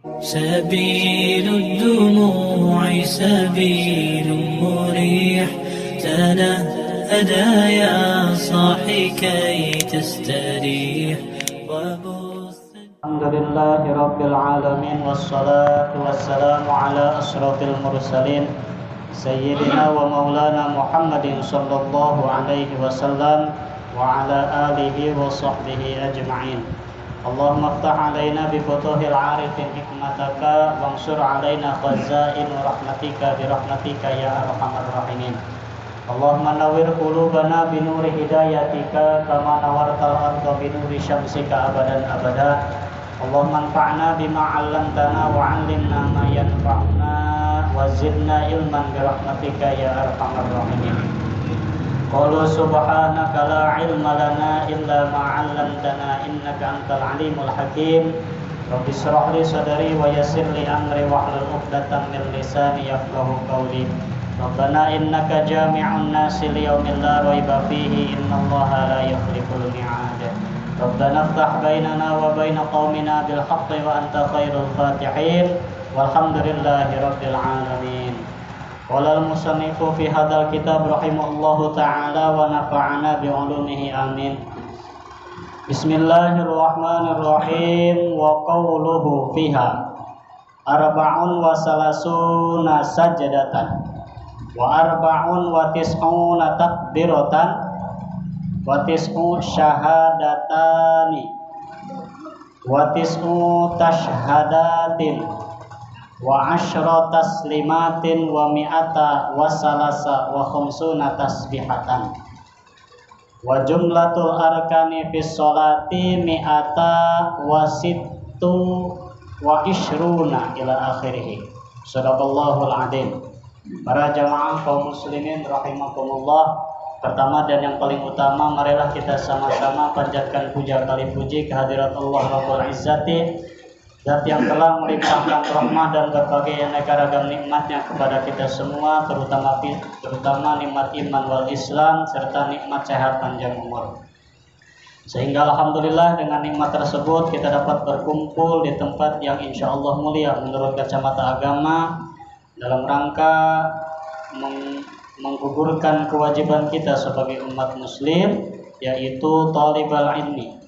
سبيل الدموع سبيل مريح تنهدى يا صاحي كي تستريح الحمد لله رب العالمين والصلاة والسلام على أشرف المرسلين سيدنا ومولانا محمد صلى الله عليه وسلم وعلى آله وصحبه أجمعين. اللهم افتح علينا بفتوح العارفين حكمتك وانشر علينا خزائن رحمتك برحمتك يا أرحم الراحمين. اللهم نور قلوبنا بنور هدايتك كما نورت الأرض بنور شمسك أبدا أبدا. اللهم انفعنا بما علمتنا وعلمنا ما ينفعنا وزدنا علما برحمتك يا أرحم الراحمين. قالوا سبحانك لا علم لنا إلا ما علمتنا إنك أنت العليم الحكيم. رب اشرح لي صدري ويسر لي أمري واحلل عقدة من لساني يفقهوا قولي. ربنا إنك جامع الناس ليوم لا ريب فيه إن الله لا يخلف الميعاد. ربنا افتح بيننا وبين قومنا بالحق وأنت خير الفاتحين والحمد لله رب العالمين. قال المصنف في هذا الكتاب رحمه الله تعالى ونفعنا بعلومه آمين. بسم الله الرحمن الرحيم. وقوله فيها arba'un wa salasuna sajadatan wa arba'un wa tis'una takbiratan wa tis'u syahadatani wa tis'u tashhadatin wa asyra taslimatin wa mi'ata wa salasa wa khumsuna tasbihatan wa jumlatul arkani fis sholati mi'ata wa sittu wa ishruna ila akhirih. Sadaqallahul adzim. Para jamaah kaum muslimin rahimakumullah, pertama dan yang paling utama, marilah kita sama-sama panjatkan puja kali puji kehadirat Allah Rabbul Izzati, Zat yang telah melimpahkan rahmat dan berbagai aneka ragam nikmatnya kepada kita semua, terutama nikmat iman wal Islam serta nikmat sehat panjang umur. Sehingga alhamdulillah dengan nikmat tersebut kita dapat berkumpul di tempat yang insya Allah mulia menurut kacamata agama dalam rangka menggugurkan kewajiban kita sebagai umat muslim, yaitu talibal ilmi.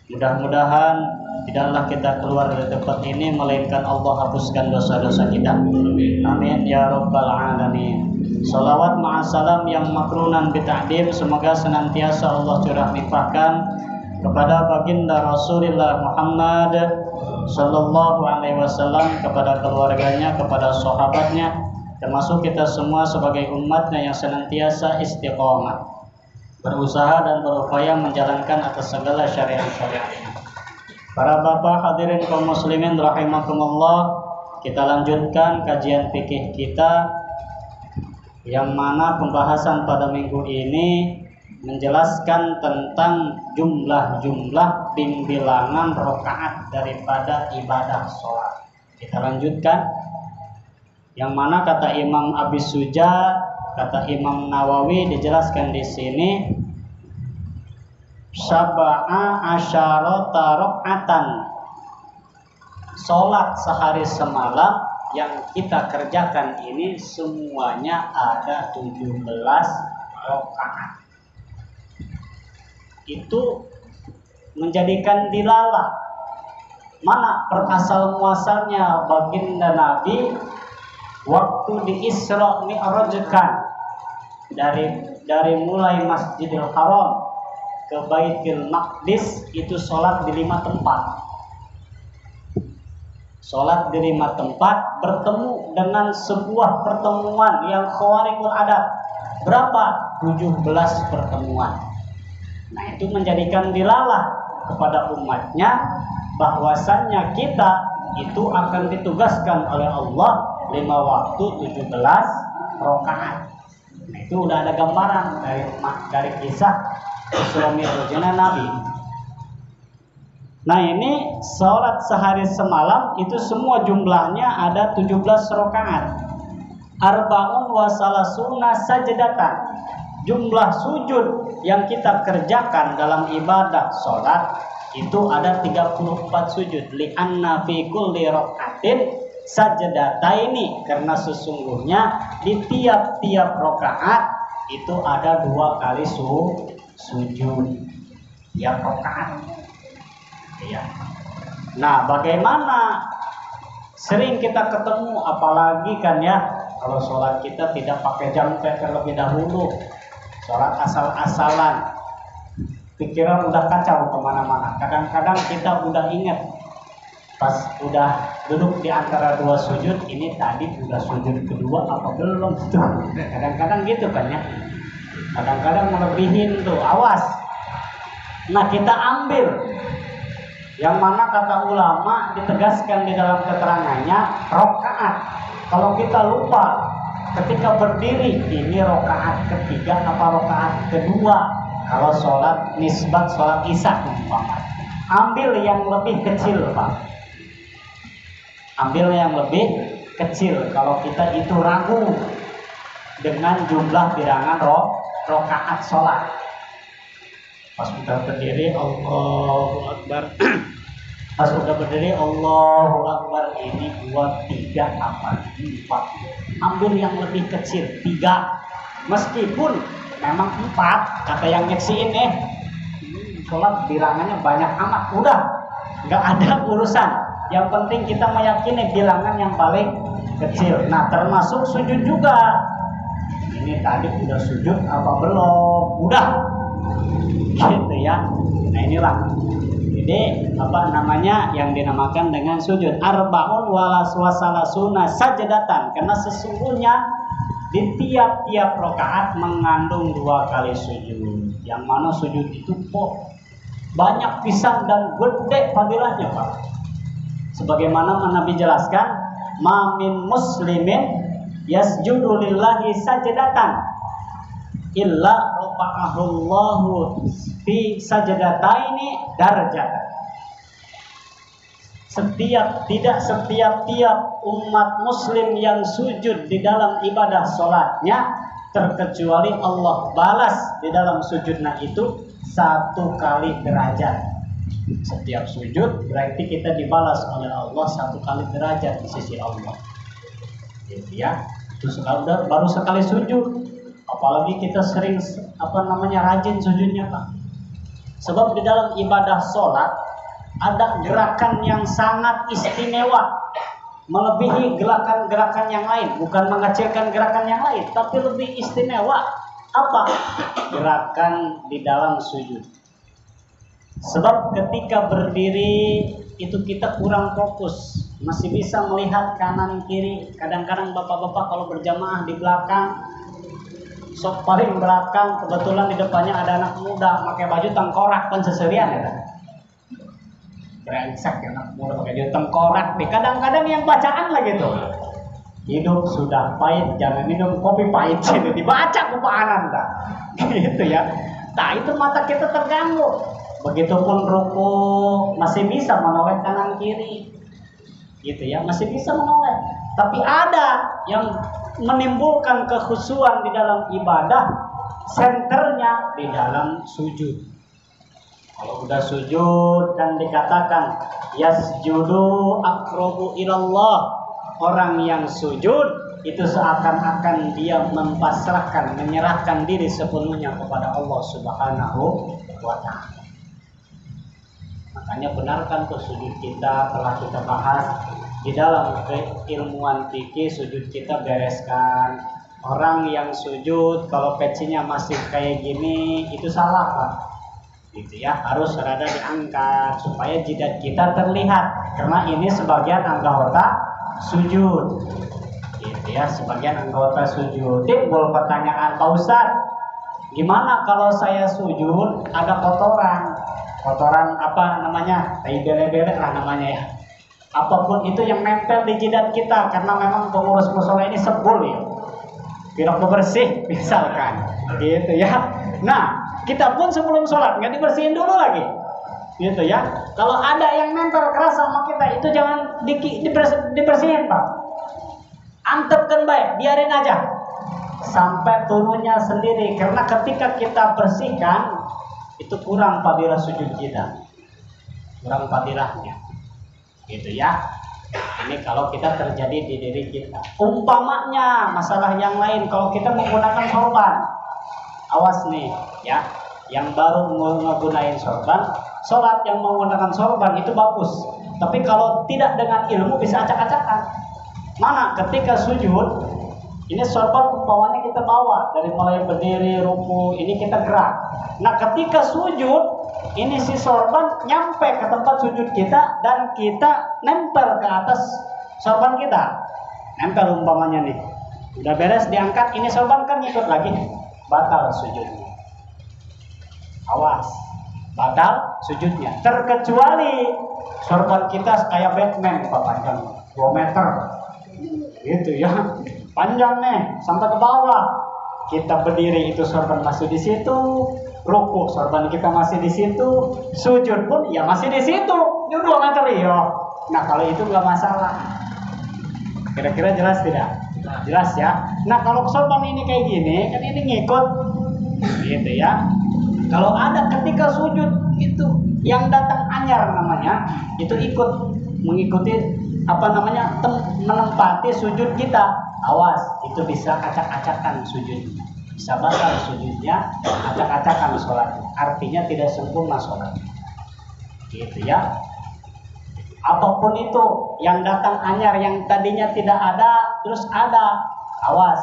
Mudah-mudahan tidaklah kita keluar dari tempat ini melainkan Allah hapuskan dosa-dosa kita. Amin ya rabbal alamin. Salawat ma'asalam yang makrunan bita'dim semoga senantiasa Allah curah limpahkan kepada baginda Rasulullah Muhammad sallallahu alaihi wasallam, kepada keluarganya, kepada sahabatnya, termasuk kita semua sebagai umatnya yang senantiasa istiqomah, berusaha dan berupaya menjalankan atas segala syariat-syariatnya. Para bapak hadirin kaum muslimin rahimakumullah, kita lanjutkan kajian fikih kita yang mana pembahasan pada minggu ini menjelaskan tentang jumlah-jumlah bilangan rakaat daripada ibadah sholat. Kita lanjutkan yang mana kata Imam Abi Suja, kata Imam Nawawi dijelaskan di sini sab'a asyarata raka'atan. Salat sehari semalam yang kita kerjakan ini semuanya ada 17 rakaat. Itu menjadikan dilalah mana perasal muasalnya baginda Nabi waktu di Isra Mi'rajkan dari mulai Masjidil Haram ke Baitul Maqdis itu sholat di 5 tempat. Sholat di 5 tempat bertemu dengan sebuah pertemuan yang khawariqul adat. Berapa? 17 pertemuan. Nah, itu menjadikan dilalah kepada umatnya bahwasannya kita itu akan ditugaskan oleh Allah 5 waktu 17 rakaat. Nah, itu udah ada gambaran dari kisah Isra Mi'rajnya Nabi. Nah, ini sholat sehari semalam itu semua jumlahnya ada 17 rakaat. Arba'un wa salasuna sajdatan. jumlah sujud yang kita kerjakan dalam ibadah sholat itu ada 34 sujud. Li'anna fi kulli raka'atin sajadataini, karena sesungguhnya di tiap-tiap rakaat itu ada 2 kali sujud tiap rakaat. Ya. Nah, bagaimana sering kita ketemu, apalagi kan ya kalau sholat kita tidak pakai jam terlebih dahulu, sholat asal-asalan, pikiran udah kacau kemana-mana. Kadang-kadang kita udah ingat pas udah duduk di antara 2 sujud, ini tadi udah sujud kedua apa belum tuh. Kadang-kadang gitu kan ya. Kadang-kadang melebihin tuh, awas. Nah, kita ambil yang mana kata ulama ditegaskan di dalam keterangannya rakaat. Kalau kita lupa ketika berdiri, ini rakaat ketiga apa rakaat kedua. Kalau sholat nisbat sholat isya umpama, ambil yang lebih kecil Pak. Ambil yang lebih kecil kalau kita itu ragu dengan jumlah bilangan rakaat sholat. Pas udah berdiri Allahu Akbar. Pas udah berdiri Allahu Akbar, ini 2, 3 apa 4. Ambil yang lebih kecil 3. Meskipun memang 4 kata yang nyeksiin sholat bilangannya banyak amat, udah nggak ada urusan. Yang penting kita meyakini bilangan yang paling kecil. Nah, termasuk sujud juga. Ini tadi udah sujud apa belum? Udah. Gitu ya. Nah, inilah. Jadi apa namanya yang dinamakan dengan sujud arbaun walaswasalasuna sajadatan, karena sesungguhnya di tiap-tiap rakaat mengandung 2 kali sujud. Yang mana sujud itu kok banyak pisan dan gede fadilahnya Pak. Sebagaimana Nabi jelaskan, ma min muslimin yasjudu lillahi sajadatan illa rafa'ahullahu fi sajadataini darajatan. Tidak setiap umat muslim yang sujud di dalam ibadah sholatnya, terkecuali Allah balas di dalam sujudnya itu 1 kali derajat. Setiap sujud berarti kita dibalas oleh Allah 1 kali derajat di sisi Allah. Gitu ya. Itu baru sekali sujud. Apalagi kita sering rajin sujudnya Pak. Sebab di dalam ibadah sholat ada gerakan yang sangat istimewa, melebihi gerakan-gerakan yang lain. Bukan mengecilkan gerakan yang lain, tapi lebih istimewa. Apa? Gerakan di dalam sujud. Sebab ketika berdiri itu kita kurang fokus, masih bisa melihat kanan kiri. Kadang-kadang bapak-bapak kalau berjamaah di belakang, sok paling belakang, kebetulan di depannya ada anak muda pakai baju tengkorak penseserian ya. Brengsek ya, anak muda pakai baju tengkorak. Kadang-kadang yang bacaan lagi tuh. Hidup sudah pahit, jangan minum kopi pahit. Itu dibaca kupaanan dah. Gitu ya. Nah, itu mata kita terganggu. Begitupun ruku masih bisa menoleh kanan kiri. Gitu ya, masih bisa menoleh. Tapi ada yang menimbulkan kekhusyuan di dalam ibadah, senternya di dalam sujud. Kalau udah sujud dan dikatakan yasjudu aqrabu ilallah, orang yang sujud itu seakan-akan dia mempasrahkan, menyerahkan diri sepenuhnya kepada Allah Subhanahu wa ta'ala. Makanya benarkan tuh sujud kita, telah kita bahas di dalam keilmuan fikih. Sujud kita bereskan. Orang yang sujud kalau pecinya masih kayak gini itu salah Pak. Gitu ya, harus rada diangkat supaya jidat kita terlihat, karena ini sebagian anggota sujud. Gitu ya, sebagian anggota sujud. Timbul pertanyaan, Pak Ustaz, gimana kalau saya sujud ada kotoran apa namanya, tai bele-bele lah namanya ya, apapun itu yang nempel di jidat kita, karena memang pengurus musola ini sebul ya, tidak bersih misalkan, gitu ya. Nah, kita pun sebelum sholat nggak dibersihin dulu lagi, gitu ya. Kalau ada yang nempel keras sama kita, itu jangan dibersihin Pak, antepkan baik, biarin aja. sampai turunnya sendiri, karena ketika kita bersihkan itu kurang fadilah sujud kita, kurang fadilahnya, gitu ya. Ini kalau kita terjadi di diri kita. Umpamanya masalah yang lain, kalau kita menggunakan sorban, awas nih ya, yang baru menggunakan sorban, sholat yang menggunakan sorban itu bagus. Tapi kalau tidak dengan ilmu bisa acak-acakan. Mana ketika sujud, ini sorban umpamanya kita bawa dari mulai berdiri, ruku, ini kita gerak. Nah ketika sujud, ini si sorban nyampe ke tempat sujud kita dan kita nempel ke atas sorban kita. Nempel umpamanya nih. Udah beres diangkat, ini sorban kan ngikut lagi. Batal sujudnya. Awas, batal sujudnya. Terkecuali sorban kita kayak Batman, panjang 2 meter. Gitu ya. Panjang nih sampai ke bawah. Kita berdiri itu sorban masih di situ, ruku sorban kita masih di situ, sujud pun ya masih di situ. Ini 2 meter ya. Nah kalau itu nggak masalah. Kira-kira jelas tidak? Jelas ya. Nah kalau sorban ini kayak gini, kan ini ngikut, gitu ya. Kalau ada ketika sujud itu yang datang anyar namanya, itu ikut mengikuti menempati sujud kita. Awas, itu bisa acak-acakan sujudnya, bisa batal sujudnya, acak-acakan sholatnya. Artinya tidak sempurna sholatnya, gitu ya. Apapun itu yang datang anyar, yang tadinya tidak ada terus ada, awas.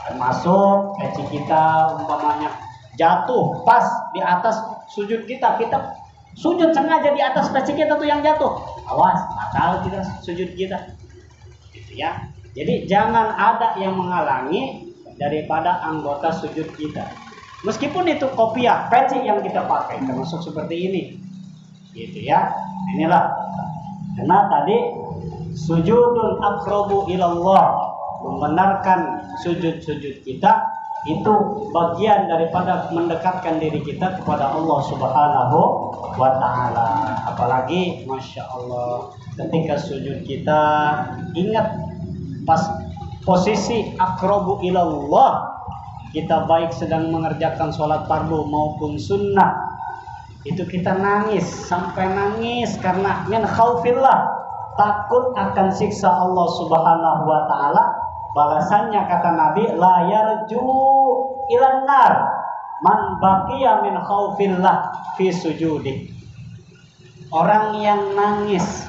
Termasuk peci kita umpamanya jatuh pas di atas sujud kita, kita sujud sengaja di atas peci kita tuh yang jatuh, awas, batal kita sujud kita, gitu ya. Jadi jangan ada yang menghalangi daripada anggota sujud kita. Meskipun itu kopiah, peci yang kita pakai, termasuk seperti ini, gitu ya. Inilah, karena tadi sujudul aqrabu ilallah, membenarkan sujud-sujud kita itu bagian daripada mendekatkan diri kita kepada Allah Subhanahu wa ta'ala. Apalagi Masya Allah, ketika sujud kita ingat pas posisi aqrabu ilallah, kita baik sedang mengerjakan sholat fardu maupun sunnah, itu kita nangis, sampai nangis karena min khaufillah, takut akan siksa Allah Subhanahu wa ta'ala. Balasannya kata Nabi, la yarju ilan nar man baqiya min khaufillah fi sujudi. Orang yang nangis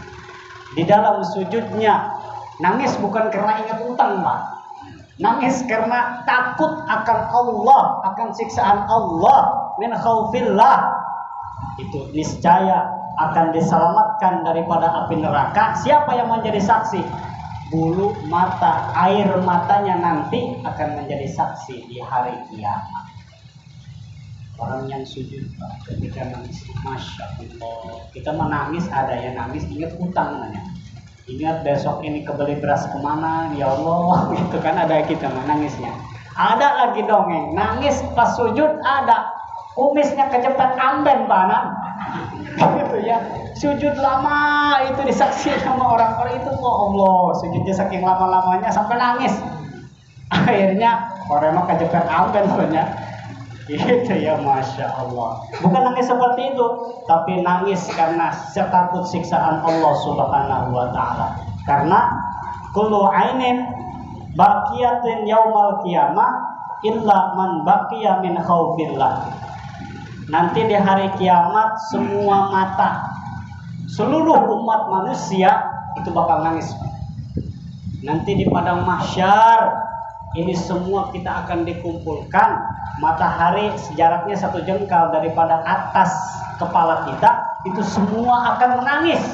di dalam sujudnya, nangis bukan karena ingat utang, Pak. Nangis karena takut akan Allah, akan siksaan Allah, min khaufillah. Itu niscaya akan diselamatkan daripada api neraka. Siapa yang menjadi saksi? Bulu mata, air matanya nanti akan menjadi saksi di hari kiamat. Orang yang sujud, Pak, ketika nangis, Masya Allah. Kita menangis, ada yang nangis ingat utang namanya. Ingat besok ini kebeli beras kemana, ya Allah, gitu kan, ada kita menangisnya. Ada lagi dongeng, nangis pas sujud, ada kumisnya kejepit amben, Pak Anak. Gitu ya, sujud lama itu disaksikan sama orang-orang itu, oh Allah, sujudnya saking lama-lamanya sampai nangis. Akhirnya orang mah kejepit amben sebenarnya. Gitu ya, Masya Allah. Bukan nangis seperti itu, tapi nangis karena takut siksaan Allah Subhanahu wa ta'ala. Karena kullu ainin baqiyatin yaumal qiyamah illa man baqiya min khaufillah. Nanti di hari kiamat semua mata, seluruh umat manusia itu bakal nangis. Nanti di padang mahsyar ini semua kita akan dikumpulkan. Matahari sejaraknya 1 jengkal daripada atas kepala kita, itu semua akan menangis,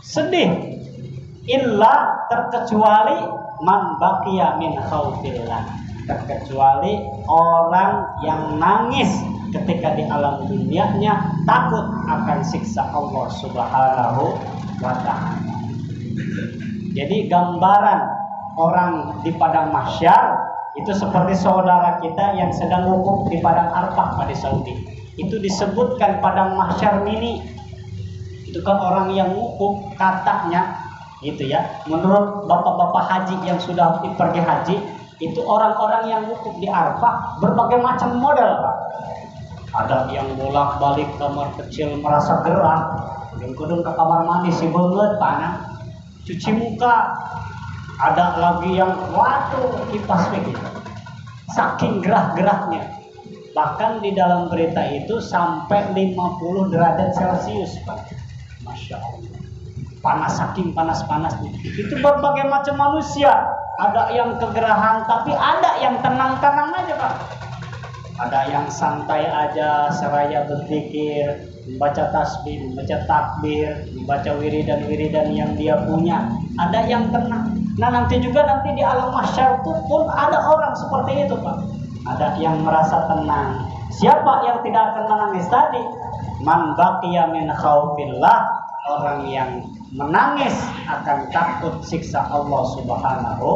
sedih. Illa, terkecuali man baqiya min khaufillah, terkecuali orang yang nangis ketika di alam dunianya takut akan siksa Allah Subhanahu wa ta'ala. Jadi gambaran orang di padang mahsyar itu seperti saudara kita yang sedang wukuf di padang Arfah di Saudi. Itu disebutkan padang mahsyar mini. Itu kan orang yang wukuf katanya, gitu ya. Menurut bapak-bapak haji yang sudah pergi haji, Itu orang-orang yang wukuf di Arafah berbagai macam model, Pak. Ada yang bolak-balik kamar kecil merasa gerah, yang kedua ke kamar mandi si banget panas, cuci muka. Ada lagi yang waduh kipas begitu, saking gerah-gerahnya. Bahkan di dalam berita itu sampai 50 derajat Celcius, Pak. Masya Allah. Panas, saking panas-panasnya. Itu berbagai macam manusia. Ada yang kegerahan, tapi ada yang tenang-tenang aja, Pak. Ada yang santai aja, seraya berpikir, membaca tasbih, membaca takbir, membaca wiridan-wiridan yang dia punya. Ada yang tenang. Nah, nanti di alam mahsyar pun ada orang seperti itu, Pak. Ada yang merasa tenang. Siapa yang tidak akan menangis tadi? Man baqiya min khaufillah, orang yang menangis akan takut siksa Allah Subhanahu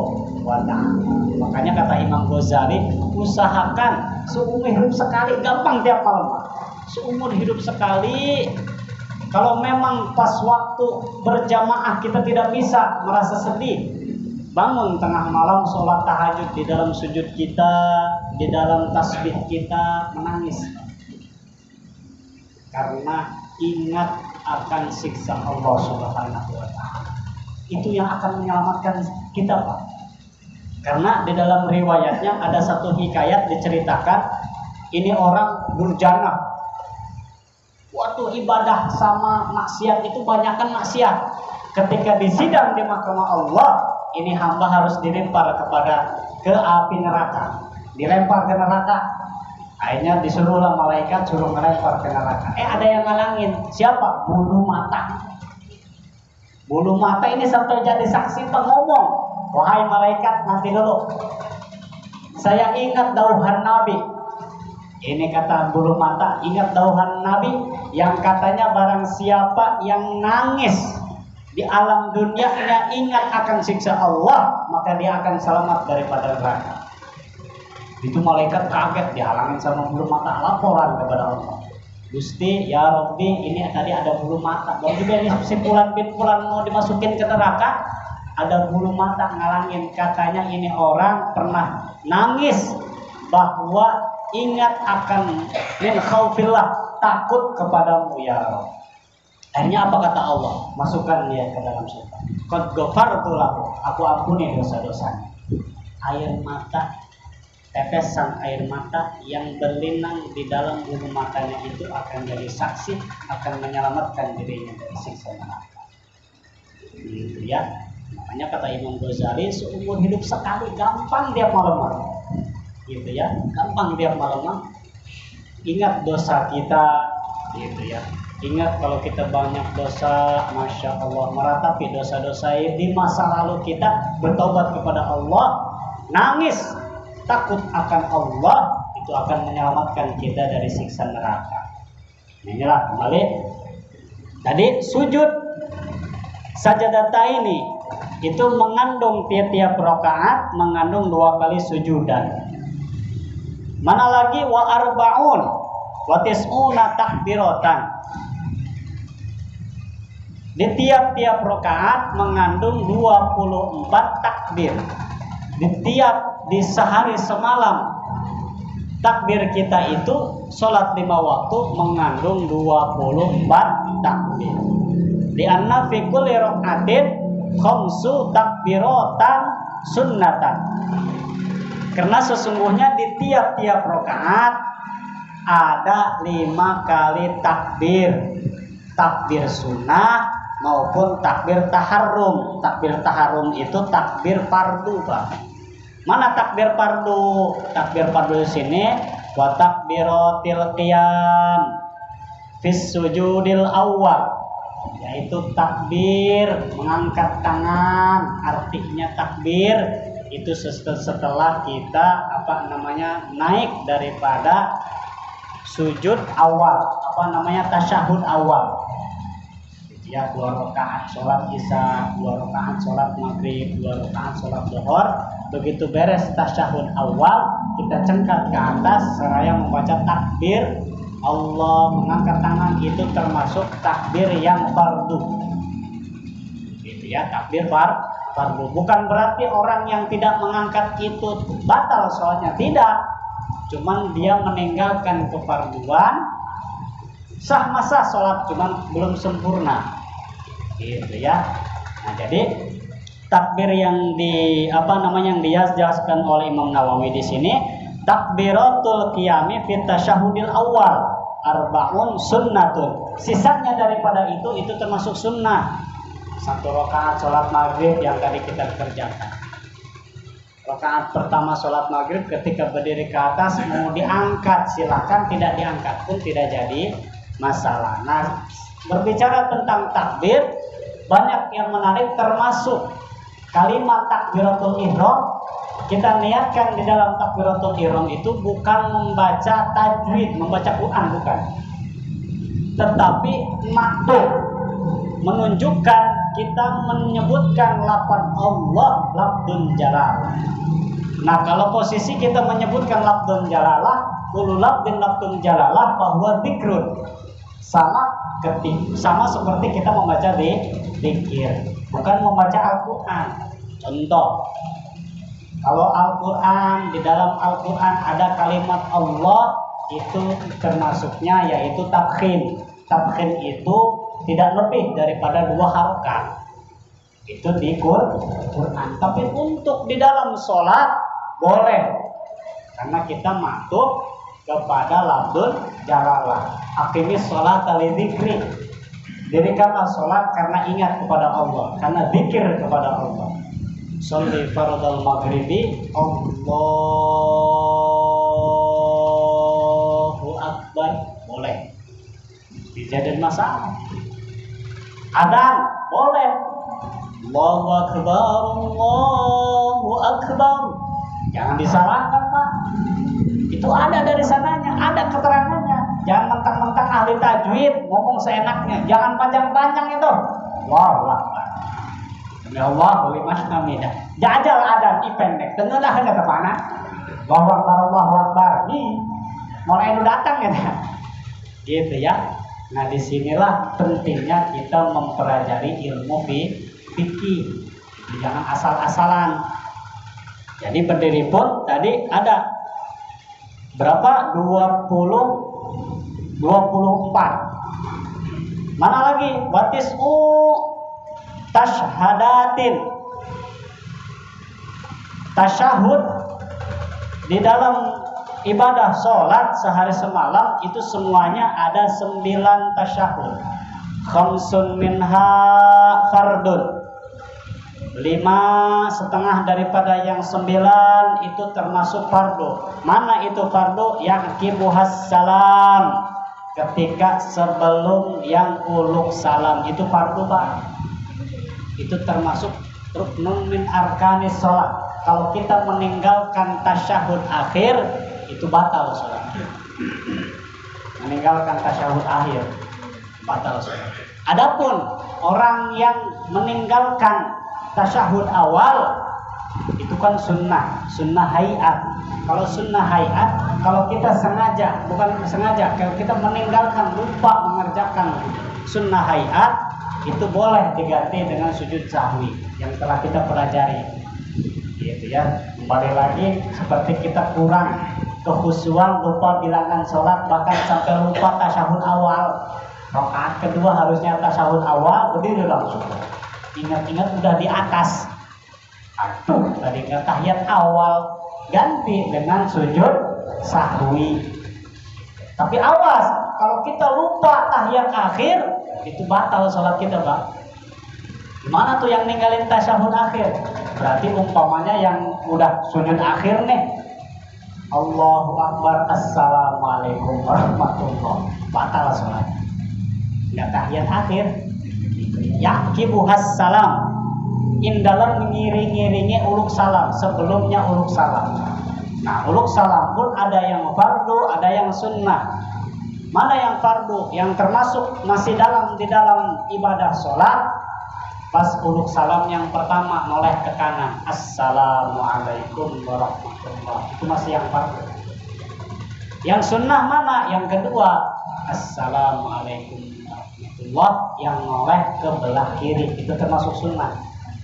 wa ta'ala. Makanya kata Imam Ghazali, usahakan seumur hidup sekali, gampang tiap malam. Seumur hidup sekali, kalau memang pas waktu berjamaah kita tidak bisa, merasa sedih, bangun tengah malam sholat tahajud, di dalam sujud kita, di dalam tasbih kita menangis. Karena ingat akan siksa Allah Subhanahu wa ta'ala. Itu yang akan menyelamatkan kita, Pak. Karena di dalam riwayatnya ada satu hikayat diceritakan, ini orang durjana. Waktu ibadah sama maksiat itu banyakkan maksiat. Ketika disidang di mahkamah Allah, ini hamba harus dilempar ke api neraka. Dilempar ke neraka. Akhirnya disuruhlah malaikat suruh melempar ke neraka. Ada yang ngalangin. Siapa? Bulu mata. Bulu mata ini sampai jadi saksi pengomong. Wahai malaikat, nanti dulu. Saya ingat dauhan Nabi. Ini kata bulu mata, ingat dauhan Nabi yang katanya barang siapa yang nangis di alam dunia ingat akan siksa Allah, maka dia akan selamat daripada neraka. Itu malaikat kaget, dihalangin sama bulu mata, laporan kepada Allah. Gusti, ya Rabbi, ini tadi ada bulu mata. Dan juga ini simpulan mau dimasukin ke neraka, ada bulu mata ngalangin. Katanya ini orang pernah nangis bahwa ingat akan min khaufillah, takut kepadamu ya Rabbi. Akhirnya apa kata Allah? Masukkan dia ke dalam surga. Qad ghafartu lahu, aku ampuni dosa-dosanya. Air mata, tetesan air mata yang berlinang di dalam bulu matanya itu akan jadi saksi, akan menyelamatkan dirinya dari siksa neraka. Gitu ya. Makanya kata Imam Ghazali, seumur hidup sekali, gampang tiap malam. Gitu ya, gampang tiap malam. Ingat dosa kita, gitu ya. Ingat kalau kita banyak dosa, Masya Allah, meratapi dosa-dosa di masa lalu kita, bertobat kepada Allah, nangis, takut akan Allah, itu akan menyelamatkan kita dari siksa neraka. Inilah kembali tadi sujud sajadataini itu mengandung tiap-tiap rakaat mengandung 2 kali sujudan. Mana lagi wa arbaun wa tis'una takbiratan. Di tiap-tiap rakaat mengandung 24 takbir. Di sehari semalam takbir kita itu sholat 5 waktu mengandung 24 takbir. Di anna fi kulli rak'atin khamsu takbiratan sunnatan. Karena sesungguhnya di tiap-tiap rakaat ada 5 kali takbir. Takbir sunnah maupun takbir taharrum. Takbir taharrum itu takbir fardu, Pak. Mana takbir fardu? Takbir fardu di sini wa takbiratil qiyam fis sujudil awwal, yaitu takbir mengangkat tangan. Artinya takbir itu setelah kita naik daripada sujud awal, tasyahud awal. Ya, 2 rakaat sholat isya, 2 rakaat sholat maghrib, 2 rakaat sholat zuhur. Begitu beres tasyahud awal, kita cengkat ke atas seraya membaca takbir Allah, mengangkat tangan. Itu termasuk takbir yang fardu. Gitu ya, takbir fardu. Bukan berarti orang yang tidak mengangkat itu batal sholatnya, tidak. Cuman dia meninggalkan kefarduan, sah masa sholat, cuman belum sempurna, gitu ya. Nah, jadi takbir yang yang dijelaskan oleh Imam Nawawi di sini, takbiratul qiyami fit tasyahudil awal arba'un sunnatun. Sisanya daripada itu termasuk sunnah. 1 rakaat sholat maghrib yang tadi kita kerjakan. Rakaat pertama sholat maghrib ketika berdiri ke atas mau diangkat silakan, tidak diangkat pun tidak jadi masalah. Nah, berbicara tentang takbir, banyak yang menarik termasuk kalimat takbiratul ihram. Kita niatkan di dalam takbiratul ihram itu bukan membaca tajwid, membaca Quran, bukan. Tetapi makdum, menunjukkan kita menyebutkan lafaz Allah lafdzun jalalah. Nah, kalau posisi kita menyebutkan lafdzun jalalah, kullu lafdzin lafdzun jalalah bahwa dzikrun. Sama seperti kita membaca dzikir, bukan membaca Al-Qur'an. Contoh, kalau Al-Qur'an, di dalam Al-Qur'an ada kalimat Allah, itu termasuknya yaitu tafkhim. Tafkhim itu tidak lebih daripada 2 harokat. Itu di Quran. Tapi untuk di dalam sholat boleh, karena kita masuk kepada lafdzun jalalah. Aqimis sholat li dzikri. Dirikanlah sholat karena ingat kepada Allah, karena zikir kepada Allah. Sholli fardal maghribi Allahu akbar, boleh. Dijadikan masalah. Adzan boleh. Allahu akbar, Allahu akbar. Jangan disalahkan, Pak. Itu ada dari sananya, ada keterangannya. Jangan mentang-mentang ahli tajwid ngomong seenaknya. Jangan panjang-panjang itu. Allahu akbar. Ya Allah, liman hamidah. Jajal adzan pendek. Tenggelah enggak ke mana? Allahu akbar, Allahu akbar. Nih, mulai itu datang ya. Gitu ya. Nah, disinilah pentingnya kita mempelajari ilmu fikih. Jangan asal-asalan. Jadi berdiri pun tadi ada berapa? 24. Mana lagi? Watis'u tashhadatin. Tasyahud di dalam ibadah sholat sehari semalam itu semuanya ada 9 tasyahud. Khamsun minha fardun. 5,5 daripada yang 9 itu termasuk fardu. Mana itu fardu? Yaqibuhas salam. Ketika sebelum yang uluk salam itu fardu, Pak. Itu termasuk ruknun min arkanis sholat. Kalau kita meninggalkan tasyahud akhir, itu batal sholat. Meninggalkan tasyahud akhir batal sholat. Adapun orang yang meninggalkan tasyahud awal, itu kan sunnah hayat. Kalau sunnah hayat, kalau kita sengaja, bukan sengaja, kalau kita meninggalkan, lupa mengerjakan sunnah hayat, itu boleh diganti dengan sujud sahwi yang telah kita pelajari. Gitu ya. Kembali lagi seperti kita kurang kekhusyuan, lupa bilangan sholat, bahkan sampai lupa tasyahud awal. Rakaat kedua harusnya tasyahud awal, berdiri langsung. Ingat-ingat udah di atas. Aduh, tadi nggak tahiyat awal, ganti dengan sujud sahwi. Tapi awas, kalau kita lupa tahiyat akhir, itu batal sholat kita, Pak. Gimana tuh yang ninggalin tasyahud akhir? Berarti umpamanya yang udah sujud akhir nih, Allahu Akbar, Assalamualaikum warahmatullahi, batal sholat. Nggak tahiyat akhir. Yaqibuhas salam. Indalam mengiring-iringi uluk salam, sebelumnya uluk salam. Nah, uluk salam pun ada yang fardu, ada yang sunnah. Mana yang fardu? Yang termasuk masih di dalam ibadah sholat, pas uluk salam yang pertama noleh ke kanan, Assalamualaikum warahmatullahi, itu masih yang fardu. Yang sunnah mana? Yang kedua, Assalamualaikum warahmatullahi, yang noleh ke belah kiri, itu termasuk sunnah.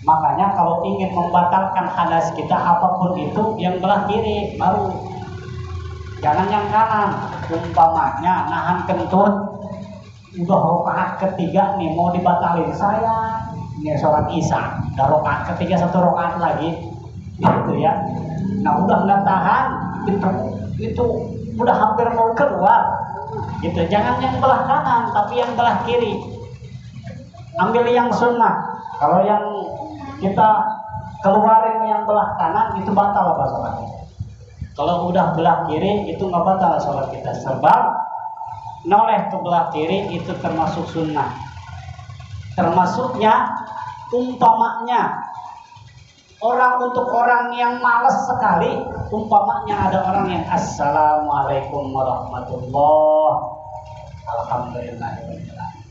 Makanya kalau ingin membatalkan hadas kita apapun itu yang belah kiri baru, jangan yang kanan. Umpamanya nahan kentut, udah rakaat ketiga nih mau dibatalin saya, ini sholat isya, udah rakaat ketiga 1 rakaat lagi, gitu ya. Nah udah nggak tahan, itu udah hampir mau keluar, gitu. Jangan yang belah kanan, tapi yang belah kiri. Ambil yang sunnah. Kalau yang kita keluarin yang belah kanan itu batal apa sholatnya. Kalau udah belah kiri itu nggak batal sholat kita. Sebab noleh ke belah kiri itu termasuk sunnah. Termasuknya umpamanya untuk orang yang malas sekali, umpamanya ada orang yang assalamualaikum warahmatullah, alhamdulillah,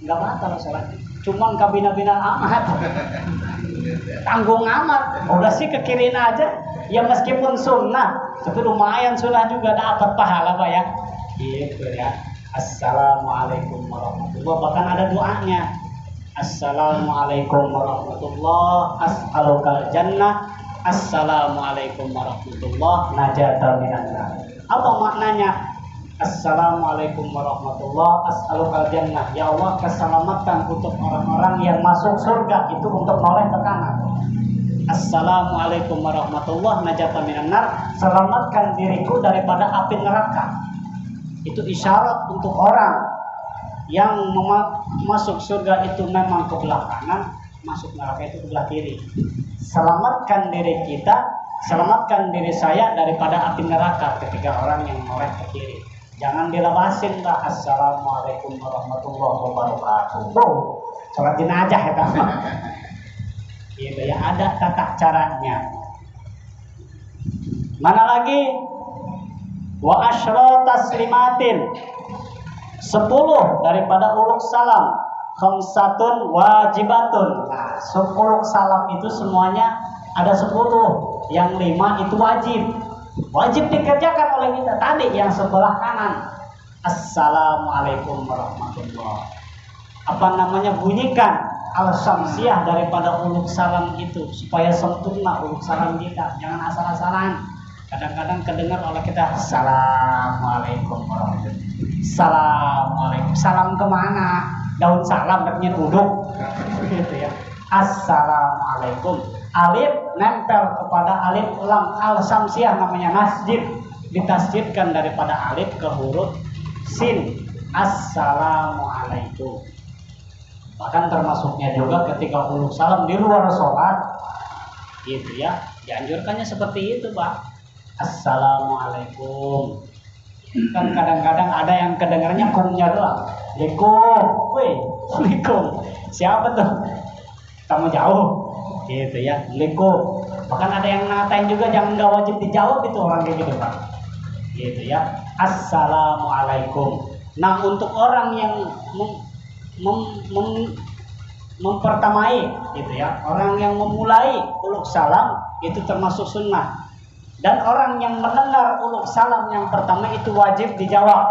nggak batal sholatnya. Cuman kabina-bina amat, tanggung amat, udah sih ke kiri aja. Ya meskipun sunnah, tapi lumayan sunnah juga dapat pahala Pak ya. Gitu ya. Assalamualaikum warahmatullah. Bahkan ada doanya. Assalamualaikum warahmatullah, as'alukal jannah. Assalamualaikum warahmatullah, najata minan nar. Apa maknanya? Assalamualaikum warahmatullah, as'alukal jannah. Ya Allah, keselamatan untuk orang-orang yang masuk surga itu untuk noleh ke kanan. Assalamualaikum warahmatullah, najata minan nar. Selamatkan diriku daripada api neraka. Itu isyarat untuk orang yang masuk surga itu memang ke belah kanan, masuk neraka itu ke belah kiri. Selamatkan diri kita, selamatkan diri saya daripada api neraka ketika orang yang noleh ke kiri. Jangan dilepasin lah. Assalamualaikum warahmatullahi wabarakatuh. Sholat jenazah ya kan? Gitu ya, ada tata caranya. Mana lagi? Wa asyra taslimatin. 10 daripada uluk salam. Khamsatun wajibatun. Nah, 10 salam itu semuanya ada 10. Yang 5 itu wajib. Wajib dikerjakan oleh kita. Tadi yang sebelah kanan, assalamualaikum warahmatullah. Apa namanya, bunyikan al-syamsiyah daripada uluk salam itu supaya sempurna uluk salam kita. Jangan asal-asalan. Kadang-kadang kedengar oleh kita assalamualaikum warahmatullah. Assalamualaikum. Salam kemana? Daun salam ternyata duduk. Gitu ya. Assalamualaikum. Alif nempel kepada alif lam al-syamsiyah namanya masjid, ditasjidkan daripada alif ke huruf sin. Assalamualaikum. Bahkan termasuknya juga ketika uluk salam di luar sholat, gitu ya, dianjurkannya seperti itu Pak. Assalamualaikum. Kan kadang-kadang ada yang kedengarannya kumnya doang. Waalaikum. Siapa tuh? Kamu jauh. Gitu ya, Assalamualaikum. Bahkan ada yang ngatain juga jangan nggak wajib dijawab itu orang kayak gitu Pak. Gitu ya, assalamualaikum. Nah untuk orang yang mempertamai, gitu ya, orang yang memulai uluk salam itu termasuk sunnah. Dan orang yang mendengar uluk salam yang pertama itu wajib dijawab.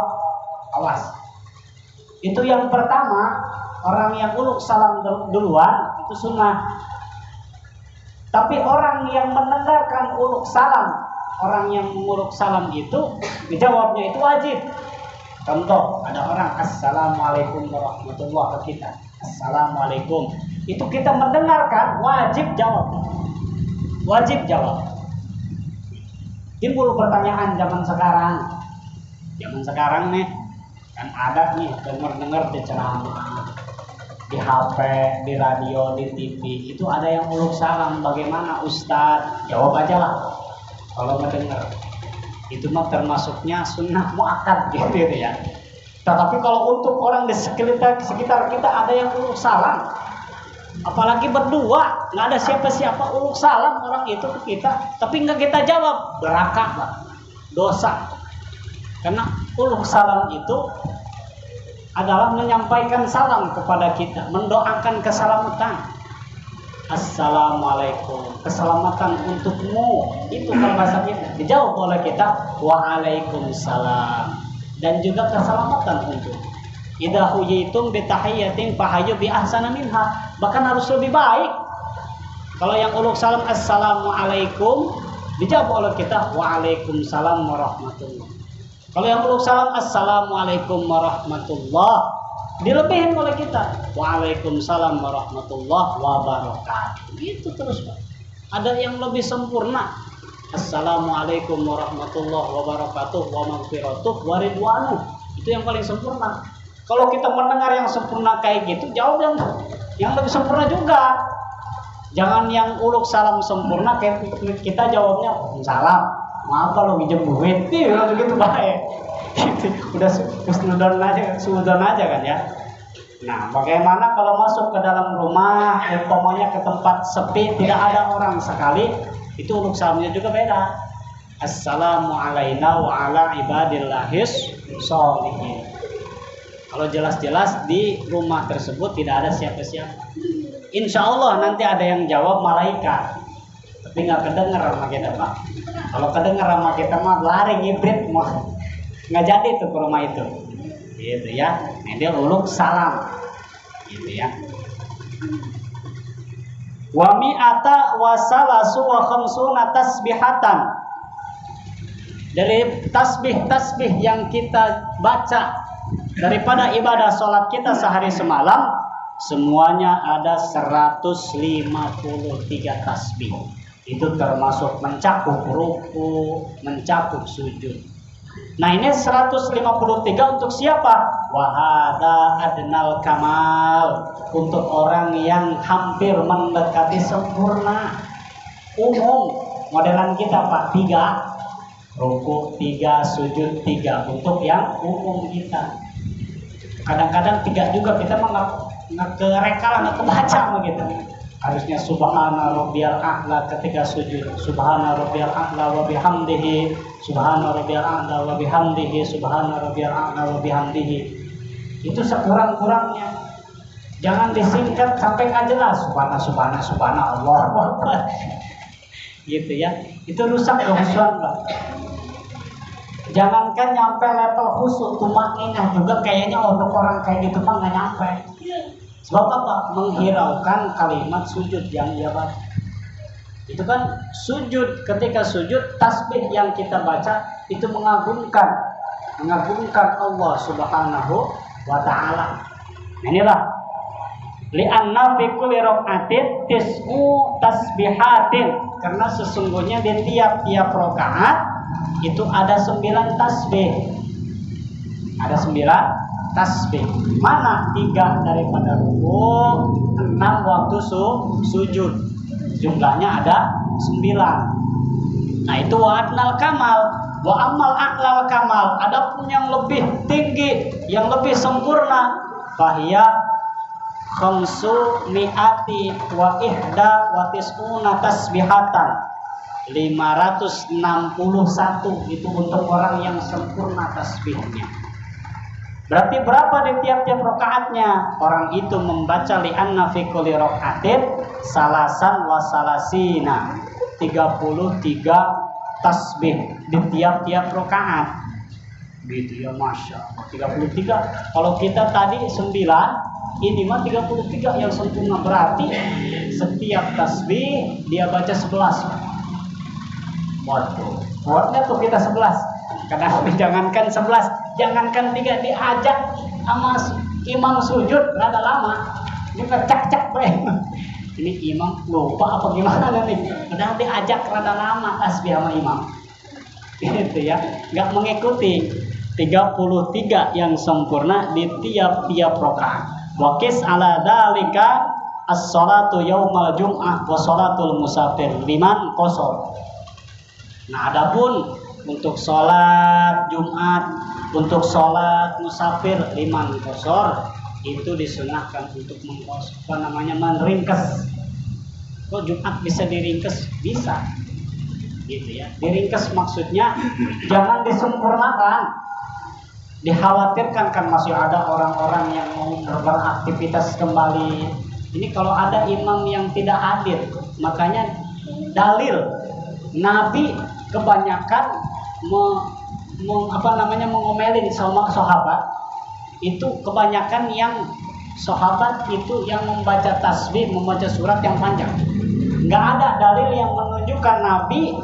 Awas. Itu yang pertama, orang yang uluk salam duluan itu sunnah. Tapi orang yang mendengarkan uluk salam, orang yang menguluk salam itu dijawabnya itu wajib. Contoh, ada orang assalamualaikum warahmatullah ke kita. Assalamualaikum. Itu kita mendengarkan, wajib jawab. Wajib jawab. Timbul pertanyaan zaman sekarang. Zaman sekarang nih kan ada nih dengar-dengar di ceramah, di HP, di radio, di TV, itu ada yang uluk salam. Bagaimana Ustadz? Jawab aja lah kalau mendengar. Itu mah termasuknya sunnah muakkad gitu ya. Tetapi kalau untuk orang di sekitar kita ada yang uluk salam, apalagi berdua, nggak ada siapa-siapa, uluk salam orang itu ke kita, tapi nggak kita jawab, berakah lah, dosa. Karena uluk salam itu adalah menyampaikan salam kepada kita, mendoakan keselamatan. Assalamualaikum, keselamatan untukmu. Itu kalau bahasa kita. Dijawab oleh kita, waalaikumsalam. Dan juga keselamatan untuk. Idza huyitum bi tahiyyatin fahayu bi ahsana minha. Bahkan harus lebih baik. Kalau yang uluk salam assalamualaikum, dijawab oleh kita waalaikumsalam warahmatullah. Kalau yang uluk salam assalamualaikum warahmatullah, dilebihin oleh kita waalaikumsalam warahmatullah wabarakatuh. Itu terus Pak. Ada yang lebih sempurna, assalamualaikum warahmatullah wabarakatuh wa maghfiratuh wa ridwanuh. Itu yang paling sempurna. Kalau kita mendengar yang sempurna kayak gitu, jawab yang lebih sempurna juga. Jangan yang uluk salam sempurna kayak kita jawabnya salam. Maaf kalau minjem duit, gitu baik. Udah suudon aja kan ya. Nah, bagaimana kalau masuk ke dalam rumah, umpamanya ke tempat sepi, tidak ada orang sekali, itu uluk salamnya juga beda. Assalamualaikum wa ala ibadillahis sholihin. Kalau jelas-jelas di rumah tersebut tidak ada siapa-siapa, insya Allah nanti ada yang jawab malaikat, tapi nggak kedengar sama kita Pak. Kalau kedengar sama kita mah lari ngibrit, mah nggak jadi tuh ke rumah itu, gitu ya. Nah, dia uluk salam, gitu ya. Wa mi'ata wa salasu wa khamsuna tasbihatan. Dari tasbih yang kita baca daripada ibadah sholat kita sehari semalam, semuanya ada 153 tasbih. Itu termasuk mencakup ruku, mencakup sujud. Nah, ini 153 untuk siapa? Wahada adnal kamal, untuk orang yang hampir mendekati sempurna. Umum modelan kita Pak, 3 ruku, 3 sujud, 3 untuk yang umum kita. Kadang-kadang 3 juga kita mah nggak kereka, nggak kebaca begitu. Harusnya subhana rabbiyal a'la ketika sujud, subhana rabbiyal a'la wa bihamdihi, subhana rabbiyal a'la wa bihamdihi, subhana rabbiyal a'la wa bihamdihi. Itu sekurang-kurangnya. Jangan disingkat sampai nggak jelas subhana Allah. Gitu ya. Itu rusak kehusuan Pak. Jangankan nyampe level khusyuk, tumakninah juga kayaknya untuk orang kayak gitu mah nggak nyampe. Sebab apa? Menghiraukan kalimat sujud yang dia baca. Itu kan sujud, ketika sujud tasbih yang kita baca itu mengagungkan Allah Subhanahu wa taala. Inilah li'anna fi kulli rak'atin tis'u tasbihatin, karena sesungguhnya di tiap-tiap rakaat itu ada 9 tasbih. Ada 9 tasbih. Mana 3 daripada ruku, 6 waktu sujud. Jumlahnya ada 9. Nah, itu wa'adnal kamal. Wa amal a'lal kamal. Adapun yang lebih tinggi, yang lebih sempurna, fahiya khamsu mi'ati wa ihda wa tis'una tasbihatan. 561 itu untuk orang yang sempurna tasbihnya. Berarti berapa di tiap-tiap rakaatnya? Orang itu membaca li'anna fi kulli raka'atin salasan wa salasina, 33 tasbih di tiap-tiap rakaat. Gitu ya, Masya Allah. 33. Kalau kita tadi 9, ini mah 33 yang sempurna. Berarti setiap tasbih dia baca 11. Waduh, buatnya tuh kita 11. Karena jangankan 11, jangankan 3, diajak sama imam sujud rada lama, juga cak-cak ini imam lupa apa gimana nih, udah diajak rada lama tasbih sama imam, gitu ya, nggak mengikuti 33 yang sempurna di tiap-tiap rakaat. Waqis ala dzalika as-salatu yaumal jum'ah wa salatul musafir liman qasar. Nah, adapun untuk sholat Jumat, untuk sholat musafir liman qasar, itu disunahkan untuk meringkes. Kok Jumat bisa diringkes? Bisa, gitu ya. Diringkes maksudnya jangan disempurnakan. Dikhawatirkan kan masih ada orang-orang yang mau beraktivitas kembali. Ini kalau ada imam yang tidak hadir, makanya dalil Nabi kebanyakan mengomelin sama sahabat. Itu kebanyakan yang sahabat itu yang membaca tasbih, membaca surat yang panjang. Nggak ada dalil yang menunjukkan Nabi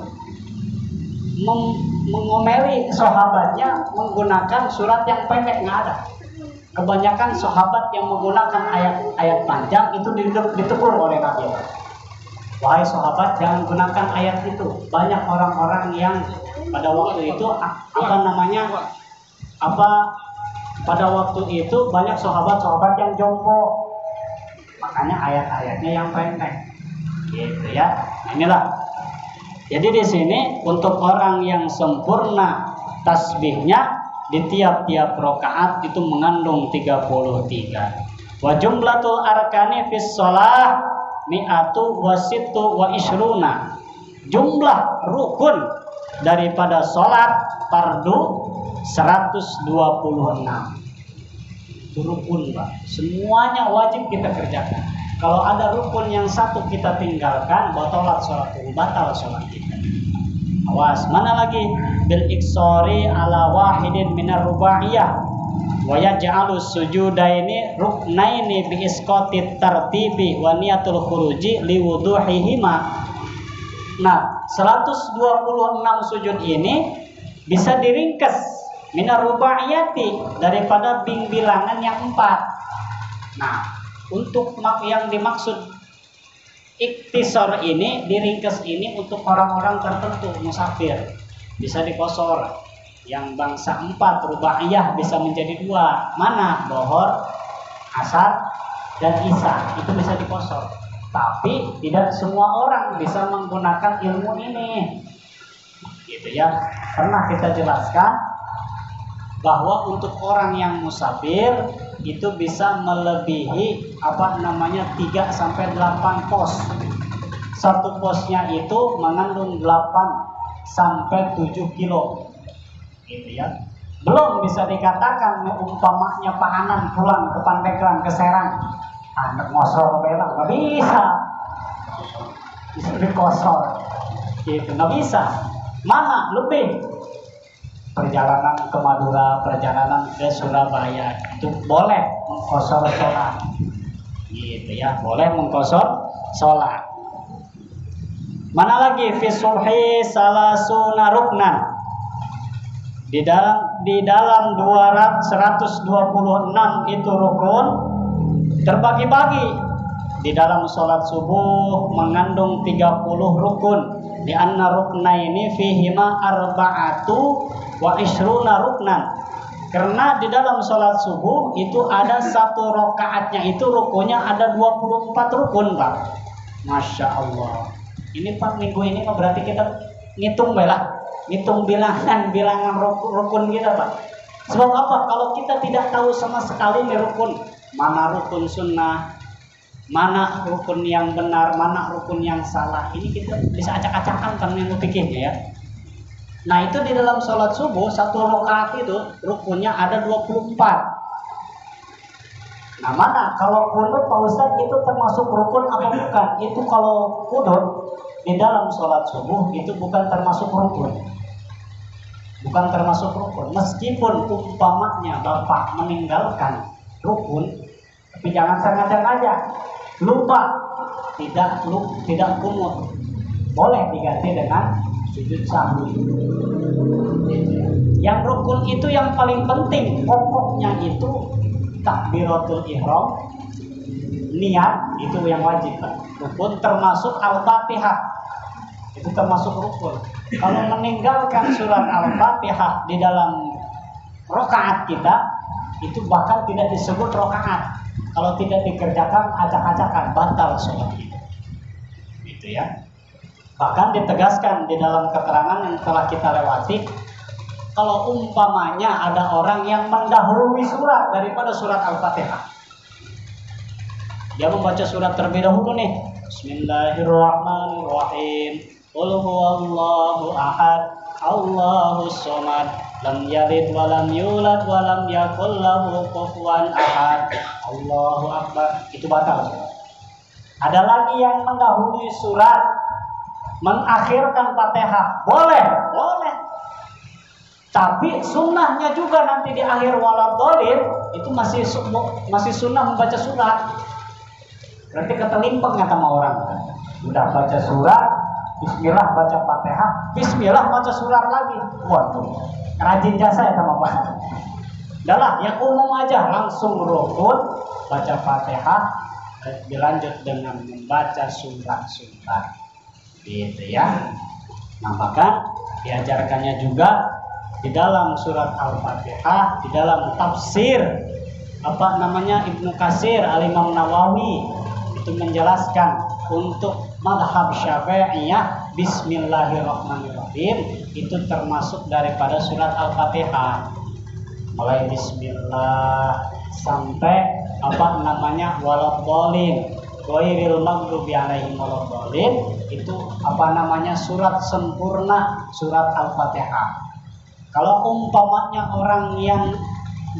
mengomeli sahabatnya menggunakan surat yang pendek, nggak ada. Kebanyakan sahabat yang menggunakan ayat-ayat panjang itu ditegur oleh Nabi. Wahai sahabat, jangan gunakan ayat itu. Banyak orang-orang yang pada waktu itu pada waktu itu banyak sahabat-sahabat yang jongkok. Makanya ayat-ayatnya yang pendek. Gitu ya. Nah, inilah. Jadi di sini untuk orang yang sempurna tasbihnya di tiap-tiap rakaat itu mengandung 33. Wa jumlatul arkani fis shalah mi'atu wa sittu wa ishruna. Jumlah rukun daripada salat fardu 126. Itu rukun, Pak. Semuanya wajib kita kerjakan. Kalau ada rukun yang satu kita tinggalkan, batal salat kita. Awas, mana lagi? Bil iksari ala wahidin minar rubaiyah wa yaj'alu sujudaini ruknaini bi isqatit tartibi wa niyatul khuruji li wuduhihima. Nah, 126 sujud ini bisa diringkas minar rubaiyati daripada bilangan yang 4. Nah, untuk yang dimaksud iktisar ini, diringkas ini untuk orang-orang tertentu musafir, bisa dikosor. Yang bangsa 4 rubaiyah bisa menjadi 2. Mana? Dohor, asar, dan isya. Itu bisa dikosor. Tapi tidak semua orang bisa menggunakan ilmu ini. Gitu ya. Pernah kita jelaskan bahwa untuk orang yang musafir itu bisa melebihi 3 sampai 8 pos. Satu posnya itu mengandung 8 sampai 7 kilo. Gitu ya. Belum bisa dikatakan umpamanya Pak Anan pulang ke Pandeglang, ke Serang, anak ngosor belang, nggak bisa. Bisa dikosor. Gitu, nggak bisa. Mana lebih? Perjalanan ke Madura, perjalanan ke Surabaya itu boleh mengkosor sholat, gitu ya, boleh mengkosor sholat. Mana lagi? Fi subhi salasuna ruknan. Di dalam 126 itu rukun terbagi-bagi. Di dalam sholat subuh mengandung 30 rukun. Di anna ruknaini fihima arba'atu wa ishruna ruknan. Karena di dalam sholat subuh itu ada satu rakaatnya itu rukunnya ada 24 rukun, Pak. Masya Allah. Ini Pak, minggu ini berarti kita ngitung bilangan rukun kita, Pak. Sebab apa? Kalau kita tidak tahu sama sekali nih rukun, mana rukun sunnah, mana rukun yang benar, mana rukun yang salah, ini kita bisa acak-acakan kan ilmu fikihnya ya. Nah, itu di dalam sholat subuh satu rakaat itu rukunnya ada 24. Nah, mana kalau kunut Pak Ustadz itu termasuk rukun apa bukan? Itu kalau kunut di dalam sholat subuh itu bukan termasuk rukun. Bukan termasuk rukun. Meskipun umpamanya Bapak meninggalkan rukun, tapi jangan sengaja lupa, tidak kunut, boleh diganti dengan sujud sahwi. Yang rukun itu yang paling penting, pokoknya itu takbiratul ihram, niat itu yang wajib, Pak. Rukun termasuk Al-Fatihah, itu termasuk rukun. Kalau meninggalkan surat Al-Fatihah di dalam rakaat kita, itu bahkan tidak disebut rakaat. Kalau tidak dikerjakan acak-acakan, batal sholat itu. Gitu ya. Bahkan ditegaskan di dalam keterangan yang telah kita lewati, kalau umpamanya ada orang yang mendahului surat daripada surat Al-Fatihah, dia membaca surat terlebih dahulu nih. Bismillahirrahmanirrahim. Qul huwallahu ahad, Allahus somad, lam yalid wa lam yulad wa lam yakul lahu kufuwan ahad. Allahu akbar. Itu batal. Ada lagi yang mendahului surat, mengakhirkan Fatihah, boleh. Tapi sunnahnya juga nanti di akhir waladhdallin itu masih sunnah membaca surat. Berarti ketelimpang ya sama orang. Sudah baca surat, bismillah baca Fatihah, bismillah baca surat lagi. Waduh, rajin jasa ya sama Pak. Udahlah, yang umum aja, langsung rukun, baca Fatihah, dilanjut dengan membaca surat-surat. Gitu ya. Nah, maka diajarkannya juga di dalam surat Al-Fatihah, di dalam tafsir Ibnu Katsir Al-Imam Nawawi itu menjelaskan untuk mazhab Syafi'iyah Bismillahirrahmanirrahim itu termasuk daripada surat Al-Fatihah. Mulai bismillah sampai waladhdallin, ghairil maghdubi alaihim waladhdallin, itu surat sempurna surat Al-Fatihah. Kalau umpamanya orang yang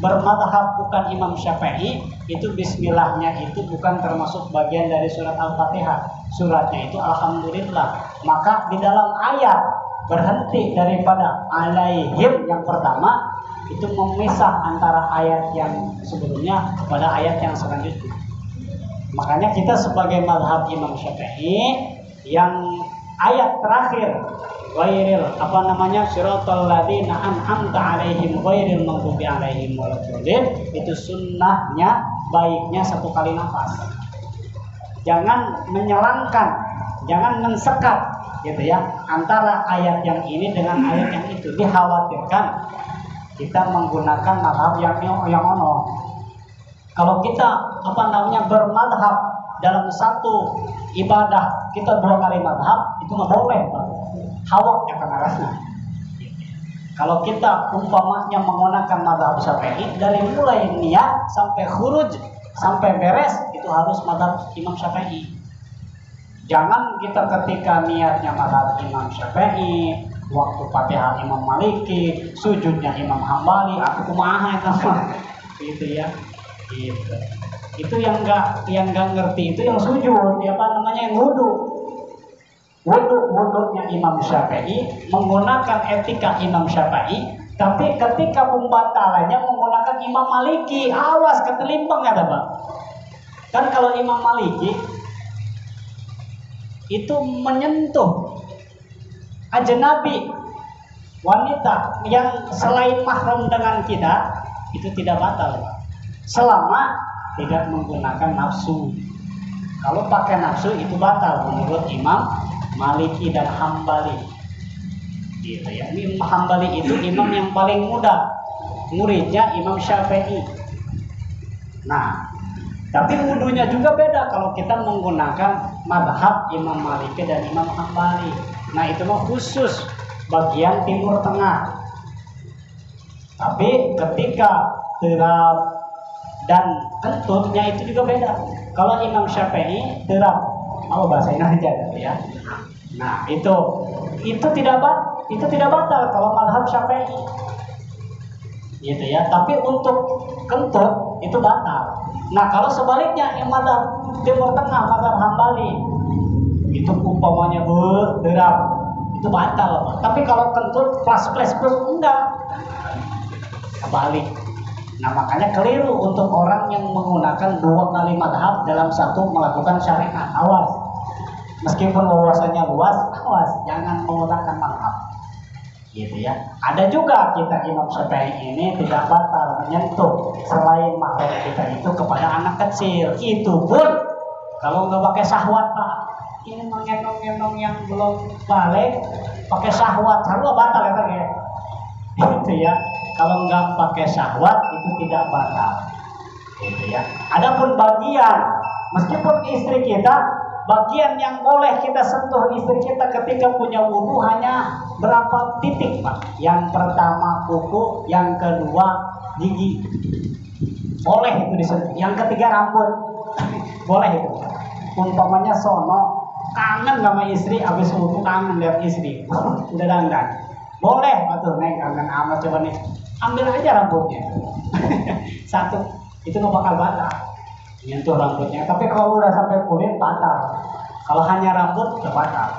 bermadhab bukan Imam Syafi'i, itu bismillahnya itu bukan termasuk bagian dari surat Al-Fatihah. Suratnya itu alhamdulillah. Maka di dalam ayat berhenti daripada alaihim yang pertama itu memisah antara ayat yang sebelumnya kepada ayat yang selanjutnya. Makanya kita sebagai mazhab Imam Syafi'i yang ayat terakhir ghairil siratal ladzina an'amta 'alaihim ghairil maghdubi 'alaihim waladdallin, itu sunnahnya baiknya satu kali nafas. Jangan menyelangkan, jangan mensekat gitu ya antara ayat yang ini dengan ayat yang itu. Dikhawatirkan kita menggunakan mazhab yang ono. Kalau kita bermadhab dalam satu ibadah kita 2 kali madhab, itu nggak boleh, Pak. Hawaknya kemarahan. Kalau kita umpamanya menggunakan madhab Syafi'i, dari mulai niat sampai khuruj sampai beres itu harus madhab Imam Syafi'i. Jangan kita ketika niatnya madhab Imam Syafi'i, waktu Fatihah Imam Maliki, sujudnya Imam Hambali, aku kumaha itu gitu ya. Gitu. Itu yang nggak ngerti, itu yang sujud, yang wudunya Imam Syafi'i menggunakan etika Imam Syafi'i, tapi ketika pembatalannya menggunakan Imam Maliki, awas ketelimpang ada Pak. Kan kalau Imam Maliki itu menyentuh ajnabi wanita yang selain mahram dengan kita itu tidak batal Pak, selama tidak menggunakan nafsu. Kalau pakai nafsu itu batal menurut Imam Maliki dan Hambali. Gitu ya. Imam Hambali itu imam yang paling muda, muridnya Imam Syafi'i. Nah, tapi wudunya juga beda kalau kita menggunakan madhab Imam Maliki dan Imam Hambali. Nah, itu mah khusus bagian Timur Tengah. Tapi ketika terap dan kentutnya itu juga beda. Kalau Imam Syafi'i terap, bahasa Indonesia ya. Nah, itu tidak batal kalau mazhab Syafi'i. Gitu ya. Tapi untuk kentut itu batal. Nah, kalau sebaliknya yang mazhab Timur Tengah, mazhab Hambali, itu umpamanya berderap, itu batal. Tapi kalau kentut plus enggak. Kebalik. Nah, makanya keliru untuk orang yang menggunakan 2 kali madhab dalam satu melakukan syariat. Awas, meskipun wawasannya luas, awas, jangan menggunakan madhab. Gitu ya. Ada juga kita Imam Syafi'i ini tidak batal menyentuh selain mahram kita itu kepada anak kecil. Itu pun kalau nggak pakai syahwat Pak. Ini mengendong-gendong yang belum balik pakai syahwat, harus batal ya Pak ya. Gitu ya. Kalau nggak pakai syahwat itu tidak batal. Gitu ya. Adapun bagian, meskipun istri kita, bagian yang boleh kita sentuh istri kita ketika punya wudu hanya berapa titik Pak. Yang pertama kuku, yang kedua gigi. Boleh itu disentuh. Yang ketiga rambut. Boleh itu. Umpamanya sono kangen sama istri, habis wudu kangen lihat istri. Udah dandan. Boleh, betul Neng, kangen amat coba nih. Ambil aja rambutnya. Satu, itu nggak bakal batal. Nyentuh rambutnya. Tapi kalau udah sampai kulit batal. Kalau hanya rambut, udah batal.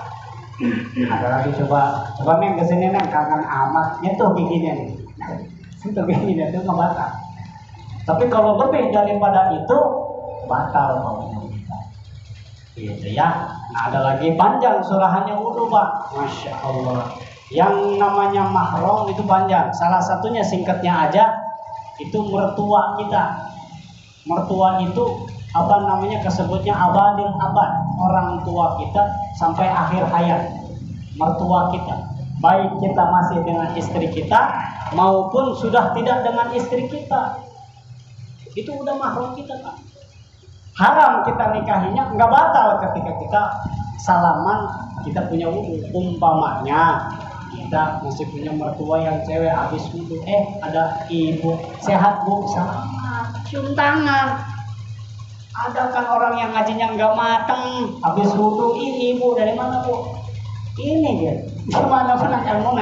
Ada lagi coba Neng kesini Neng, kangen amat. Nyentuh giginya nih. Nyentuh giginya itu nggak batal. Tapi kalau lebih daripada itu, batal kalau kita. Gitu ya. Nah, ada lagi panjang surahannya wudu, Pak. Masya Allah. Yang namanya mahram itu panjang. Salah satunya singkatnya aja, itu mertua kita. Mertua itu apa namanya, kesebutnya abadil abad, orang tua kita sampai akhir hayat. Mertua kita, baik kita masih dengan istri kita maupun sudah tidak dengan istri kita, itu udah mahram kita, Pak. Haram kita nikahinya, nggak batal ketika kita salaman, kita punya wudu. Umpamanya kita masih punya mertua yang cewek, habis wudu ada ibu, sehat Bu, selamat, cium tangan. Ada kan orang yang ngajinya nggak mateng, habis wudu, ini ibu dari mana Bu? Ini gitu, gimana pun ilmu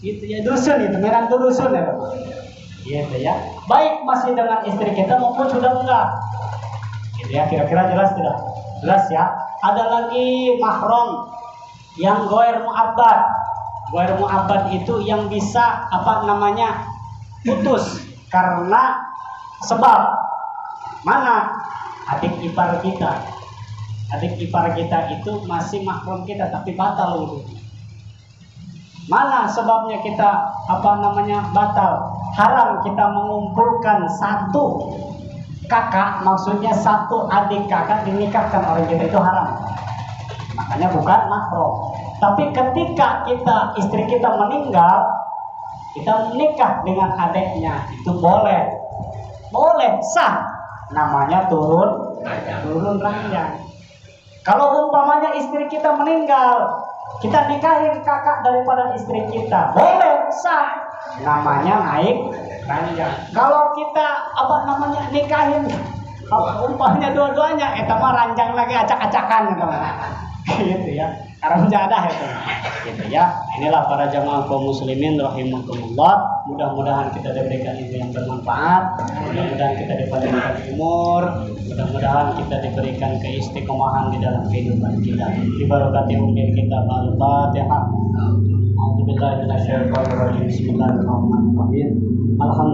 gitu ya, dusun itu, merantu dusun ya, gitu ya. Baik masih dengan istri kita maupun sudah enggak. Gitu ya, kira-kira jelas tidak? Jelas ya. Ada lagi mahram yang ghair mu'abbad. Ghair mu'abbad itu yang bisa apa namanya, putus karena sebab mana? Adik ipar kita. Adik ipar kita itu masih mahram kita tapi batal wudu. Mana sebabnya kita apa namanya batal? Haram kita mengumpulkan satu kakak, maksudnya satu adik kakak dinikahkan oleh kita, itu haram. Makanya bukan mahram. Tapi ketika istri kita meninggal, kita menikah dengan adiknya, itu boleh. Boleh, sah. Namanya turun ranjang. Kalau umpamanya istri kita meninggal, kita nikahin kakak daripada istri kita, boleh, sah. Namanya naik ranjang. Kalau kita apa namanya nikahin umpamanya dua-duanya, eta mah ranjang lagi, acak-acakan gitu ya, haram jadah itu gitu ya. Inilah para jamaah kaum muslimin rahimakumullah, mudah-mudahan kita diberikan ilmu yang bermanfaat, mudah-mudahan kita dipanjangkan umur, mudah-mudahan kita diberikan keistiqomahan di dalam kehidupan kita, diberkati umur kita. Al-Fatihah. A'udzubillahi minasyaitonir rajim. Bismillahirrahmanirrahim. Alhamdulillah.